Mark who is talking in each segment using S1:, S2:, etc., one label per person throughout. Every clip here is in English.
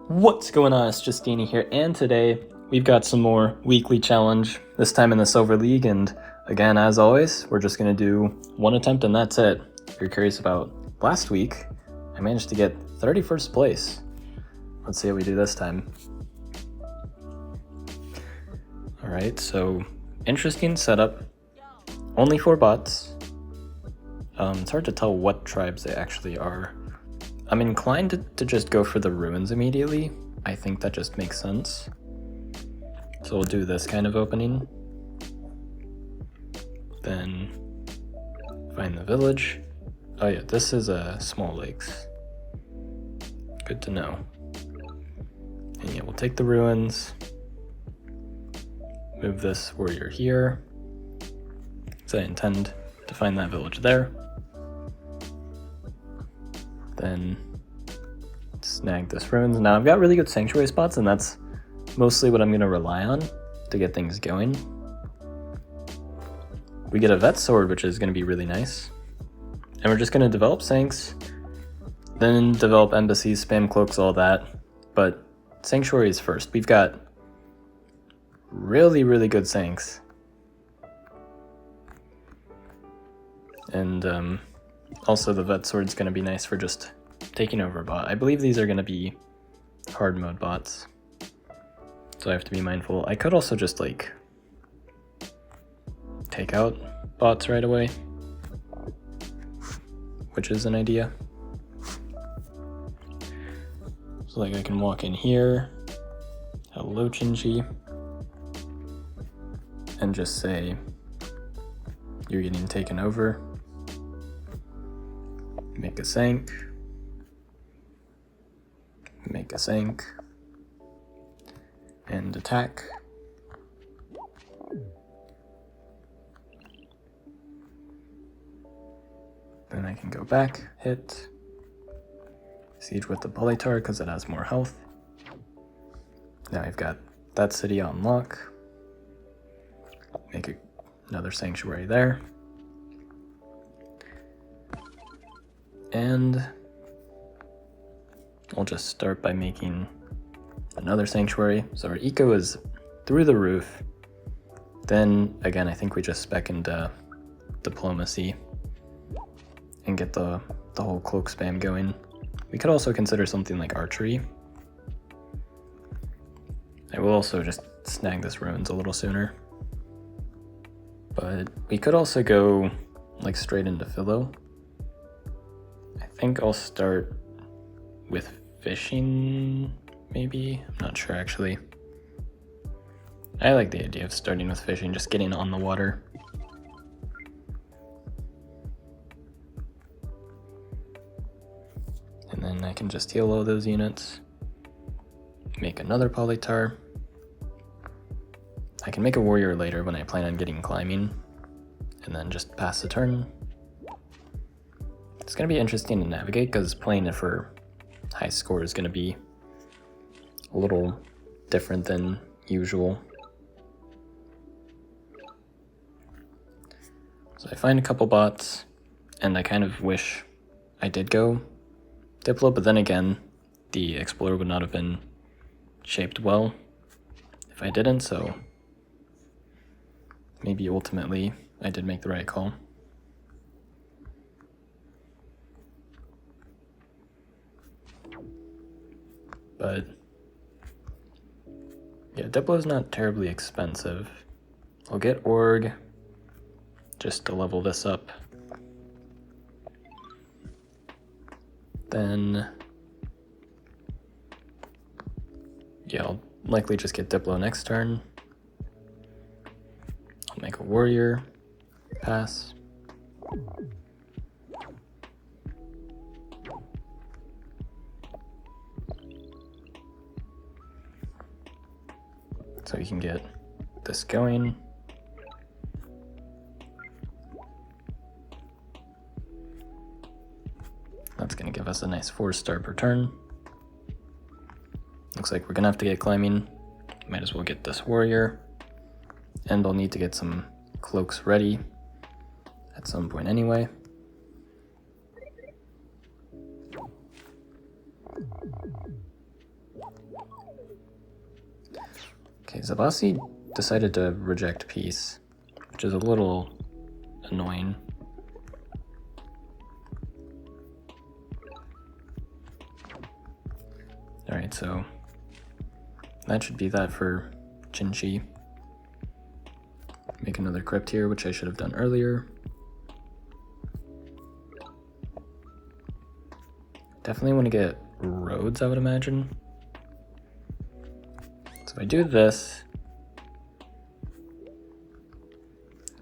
S1: What's going on? It's Justeeni here, and today we've got some more weekly challenge, this time in the Silver League, and again, as always, we're just going to do one attempt and that's it. If you're curious about last week, I managed to get 31st place. Let's see how we do this time. Alright, so interesting setup. Only 4 bots. It's hard to tell what tribes they actually are. I'm inclined to just go for the ruins immediately. I think that just makes sense. So we'll do this kind of opening. Then find the village. Oh yeah, this is small lakes. Good to know. And yeah, we'll take the ruins. Move this warrior here. So I intend to find that village there. Then snag this ruins. Now I've got really good sanctuary spots, and that's mostly what I'm going to rely on to get things going. We get a vet sword, which is going to be really nice. And we're just going to develop sanks, then develop embassies, spam cloaks, all that. But sanctuary is first. We've got really, really good sanks. And also the vet sword's going to be nice for just taking over a bot. I believe these are going to be hard mode bots, so I have to be mindful. I could also just like take out bots right away, which is an idea. So like I can walk in here, hello Chinchi, and just say you're getting taken over. Make a sank. Make a sank. And attack. Then I can go back, hit. Siege with the Polytopia because it has more health. Now I've got that city on lock. Make another sanctuary there. And I'll just start by making another sanctuary. So our eco is through the roof. Then again, I think we just spec into diplomacy and get the whole cloak spam going. We could also consider something like archery. I will also just snag this ruins a little sooner. But we could also go like straight into philo. I think I'll start with fishing, maybe? I'm not sure actually. I like the idea of starting with fishing, just getting on the water. And then I can just heal all those units. Make another polytar. I can make a warrior later when I plan on getting climbing, and then just pass the turn. It's going to be interesting to navigate because playing it for high score is going to be a little different than usual. So I find a couple bots, and I kind of wish I did go Diplo, but then again, the Explorer would not have been shaped well if I didn't, so maybe ultimately I did make the right call. But yeah, Diplo's not terribly expensive. I'll get Org just to level this up. Then yeah, I'll likely just get Diplo next turn. I'll make a warrior, pass. So you can get this going. That's going to give us a nice 4-star per turn. Looks like we're going to have to get climbing. Might as well get this warrior. And I'll need to get some cloaks ready at some point anyway. Okay, Zabasi decided to reject peace, which is a little annoying. Alright, so that should be that for Jinchi. Make another crypt here, which I should have done earlier. Definitely want to get roads, I would imagine. So if I do this,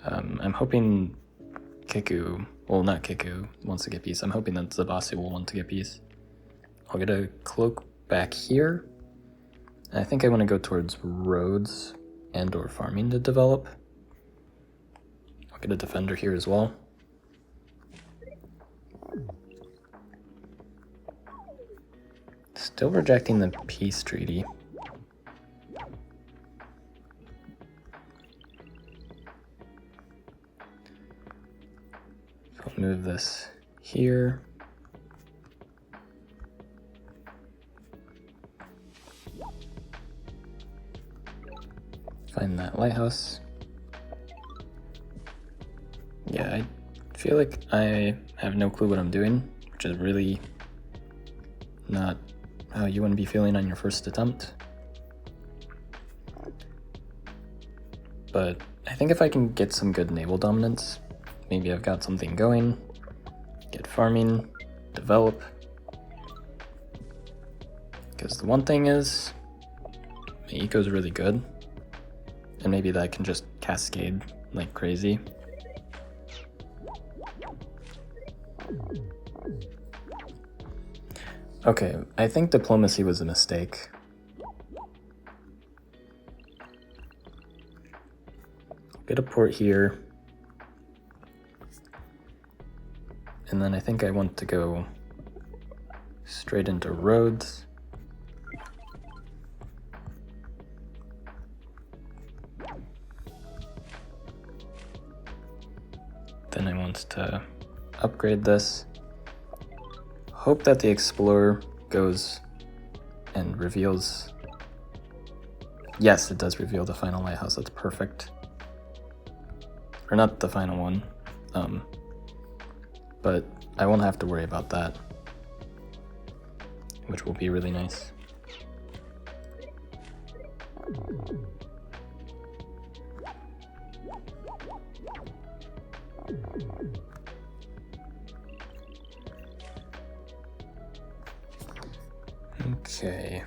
S1: I'm hoping Kiku, well, not Kiku, wants to get peace. I'm hoping that Zabasi will want to get peace. I'll get a cloak back here. I think I want to go towards roads and or farming to develop. I'll get a defender here as well. Still rejecting the peace treaty. I'll move this here. Find that lighthouse. Yeah, I feel like I have no clue what I'm doing, which is really not how you want to be feeling on your first attempt. But I think if I can get some good naval dominance, maybe I've got something going, get farming, develop. Because the one thing is, my eco's really good, and maybe that can just cascade like crazy. Okay, I think diplomacy was a mistake. Get a port here. And then I think I want to go straight into roads. Then I want to upgrade this. Hope that the Explorer goes and reveals... Yes, it does reveal the final lighthouse. That's perfect. Or not the final one. But I won't have to worry about that, which will be really nice. Okay.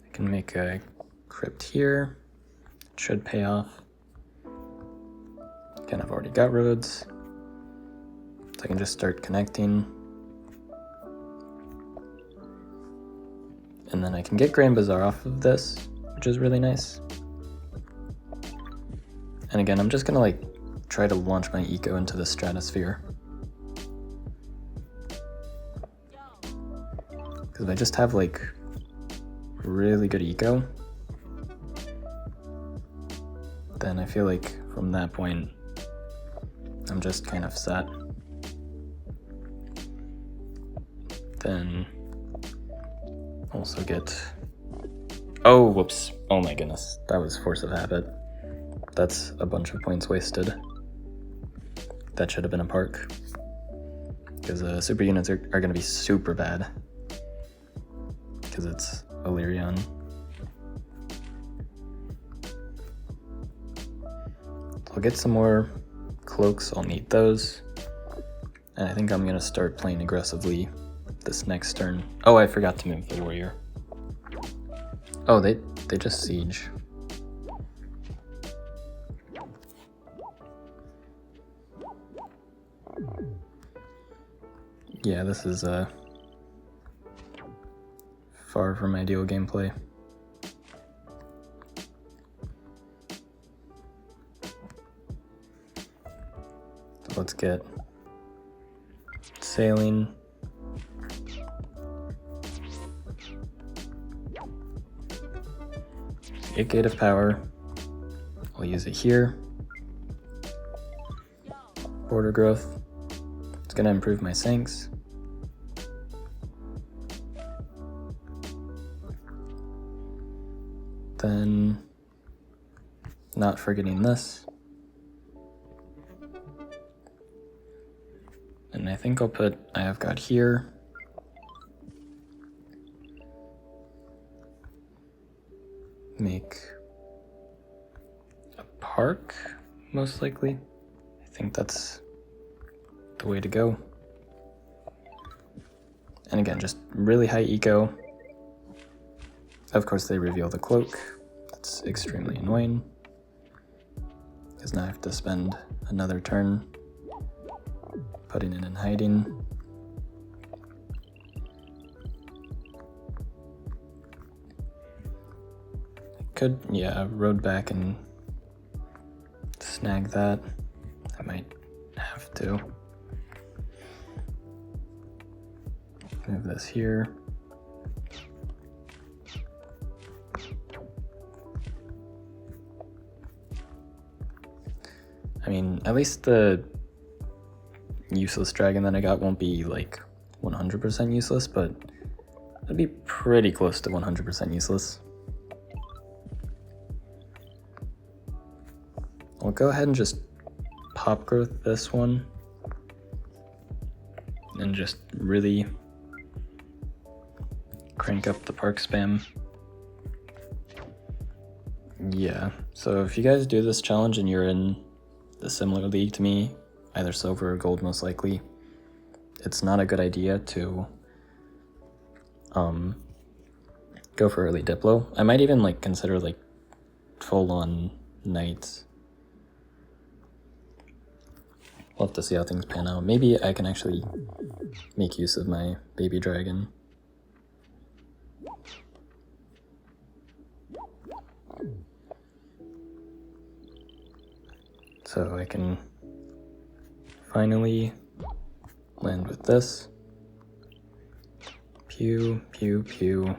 S1: I can make a crypt here. It should pay off. Again, I've already got roads, so I can just start connecting. And then I can get Grand Bazaar off of this, which is really nice. And again, I'm just gonna like try to launch my eco into the stratosphere. Because if I just have like really good eco, then I feel like from that point, I'm just kind of set. Then also get, oh, whoops. Oh my goodness, that was force of habit. That's a bunch of points wasted. That should have been a park. Because super units are going to be super bad. Because it's Illyrian. I'll get some more cloaks, I'll need those. And I think I'm going to start playing aggressively this next turn. Oh, I forgot to move the warrior. Oh, they just siege. Yeah, this is far from ideal gameplay. So let's get sailing. Get gate of power. I'll use it here. Border growth. It's gonna improve my sinks. Then, not forgetting this. And I think I'll put I have got here. Make a park, most likely. I think that's the way to go. And again, just really high eco. Of course, they reveal the cloak. That's extremely annoying, because now I have to spend another turn putting it in hiding. I could, yeah, road back and snag that. I might have to. Move this here. I mean, at least the useless dragon that I got won't be like 100% useless, but it'll be pretty close to 100% useless. I'll go ahead and just pop growth this one and just really crank up the park spam. Yeah, so if you guys do this challenge and you're in the similar league to me, either silver or gold most likely, it's not a good idea to go for early Diplo. I might even like consider like full-on knights. We'll have to see how things pan out. Maybe I can actually make use of my baby dragon. So I can finally land with this. Pew, pew, pew.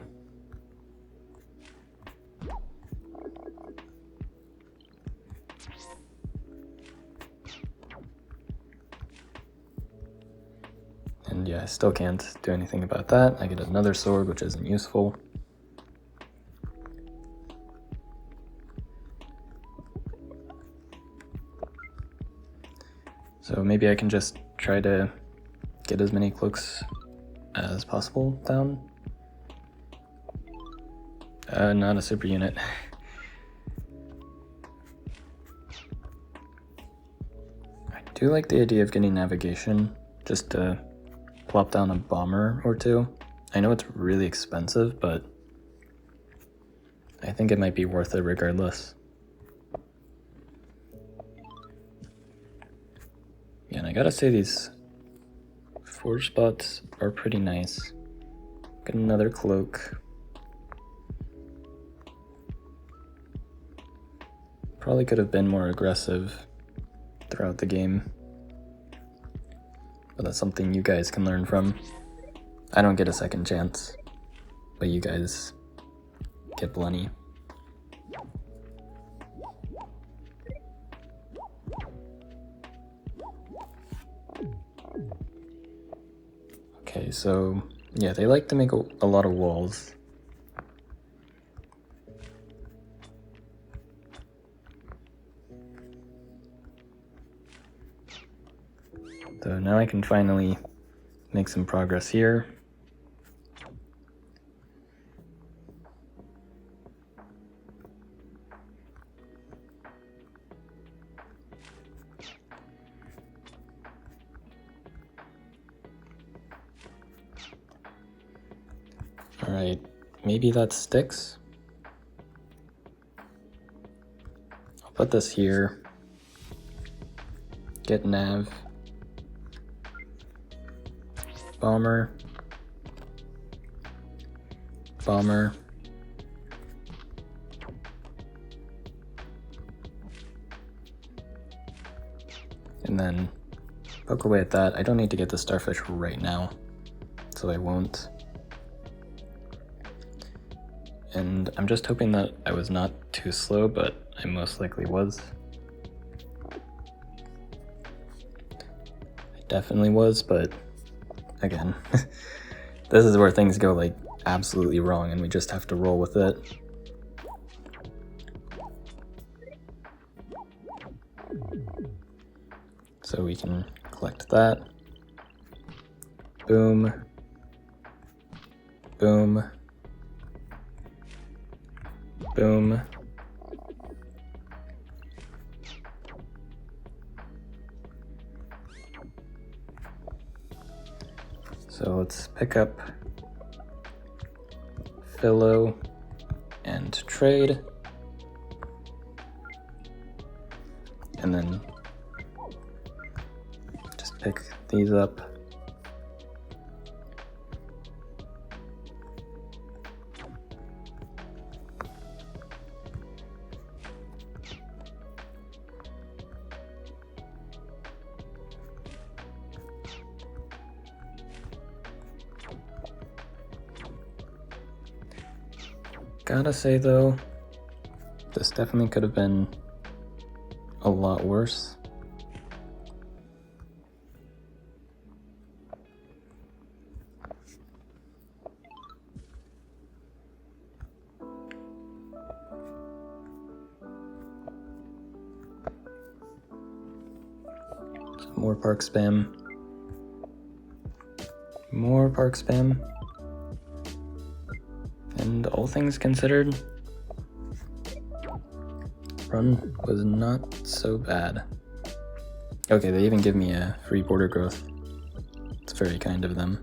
S1: And yeah, I still can't do anything about that. I get another sword, which isn't useful. So maybe I can just try to get as many cloaks as possible down. Not a super unit. I do like the idea of getting navigation, just to plop down a bomber or two. I know it's really expensive, but I think it might be worth it regardless. Yeah, and I gotta say these forge spots are pretty nice. Got another cloak. Probably could have been more aggressive throughout the game, but that's something you guys can learn from. I don't get a second chance, but you guys get plenty. Okay, so yeah, they like to make a lot of walls. So now I can finally make some progress here. Alright, maybe that sticks. I'll put this here. Get nav. Bomber. Bomber. And then poke away at that. I don't need to get the starfish right now, so I won't. And I'm just hoping that I was not too slow, but I most likely was. I definitely was, but again, this is where things go like absolutely wrong and we just have to roll with it. So we can collect that. Boom. Boom. Boom. So let's pick up Philo and trade. And then just pick these up. Gotta say though, this definitely could have been a lot worse. More park spam. More park spam. And all things considered, run was not so bad. Okay, they even give me a free border growth. It's very kind of them.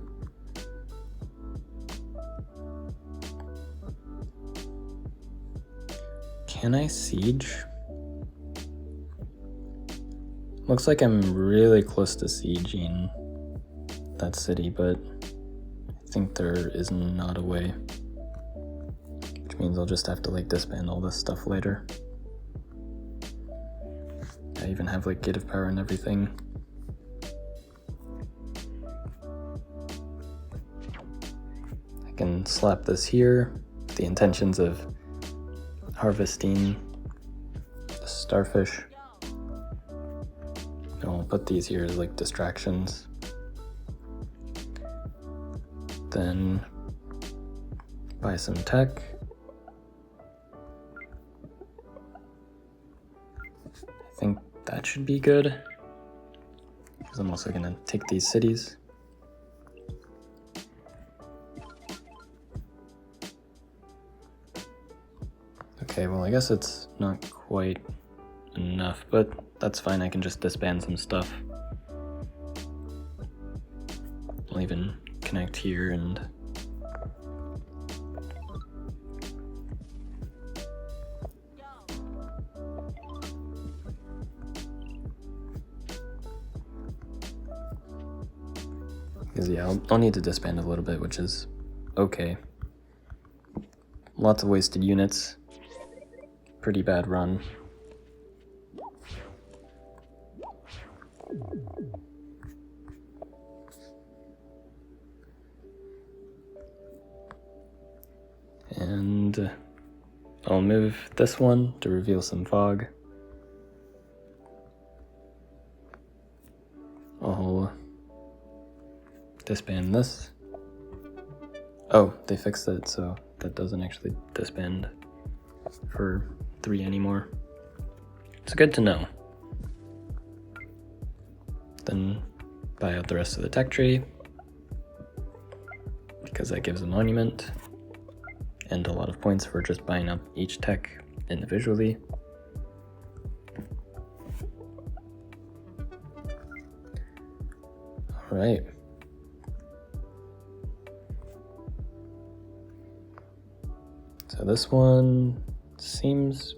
S1: Can I siege? Looks like I'm really close to sieging that city, but I think there is not a way. Which means I'll just have to like disband all this stuff later. I even have like gate of power and everything. I can slap this here with the intentions of harvesting the starfish. I'll put these here as like distractions. Then buy some tech. I think that should be good, because I'm also gonna take these cities. Okay, well I guess it's not quite enough, but that's fine, I can just disband some stuff. I'll even connect here and because yeah, I'll need to disband a little bit, which is okay. Lots of wasted units. Pretty bad run. And I'll move this one to reveal some fog. I'll disband this. Oh, they fixed it, so that doesn't actually disband for 3 anymore. It's good to know. Then buy out the rest of the tech tree, because that gives a monument and a lot of points for just buying up each tech individually. All right. So this one seems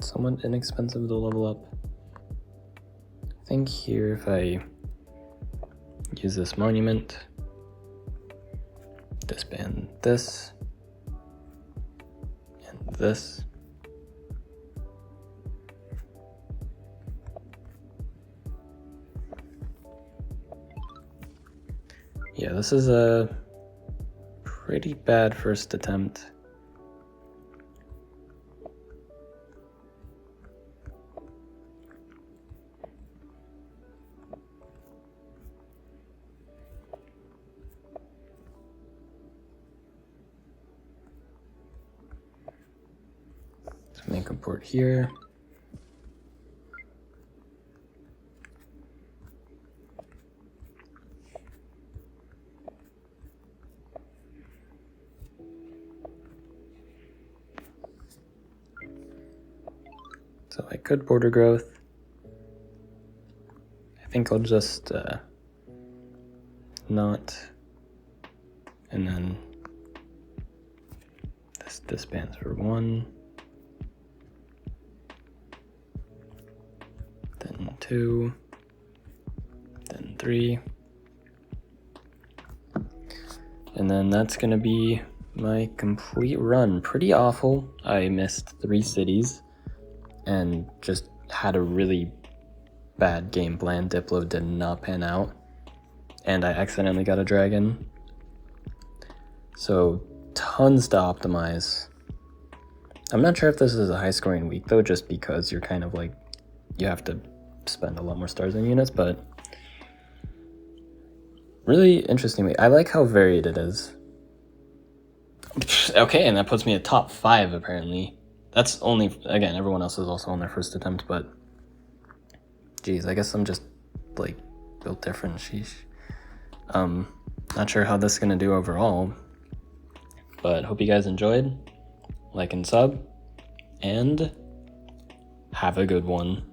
S1: somewhat inexpensive to level up. I think here if I use this monument, disband this, and this. Yeah, this is a pretty bad first attempt. Make a port here. So like good border growth. I think I'll just not, and then this spans for 1, then 2, then 3, and then that's gonna be my complete run. Pretty awful. I missed 3 cities and just had a really bad game plan. Diplo did not pan out, and I accidentally got a dragon. So tons to optimize. I'm not sure if this is a high scoring week though, just because you're kind of like, you have to spend a lot more stars and units, but really interesting week. I like how varied it is. Okay, and that puts me at top 5 apparently. That's only, again, everyone else is also on their first attempt, but geez, I guess I'm just like built different. Sheesh. Not sure how this is gonna do overall, but hope you guys enjoyed. Like and sub, and have a good one.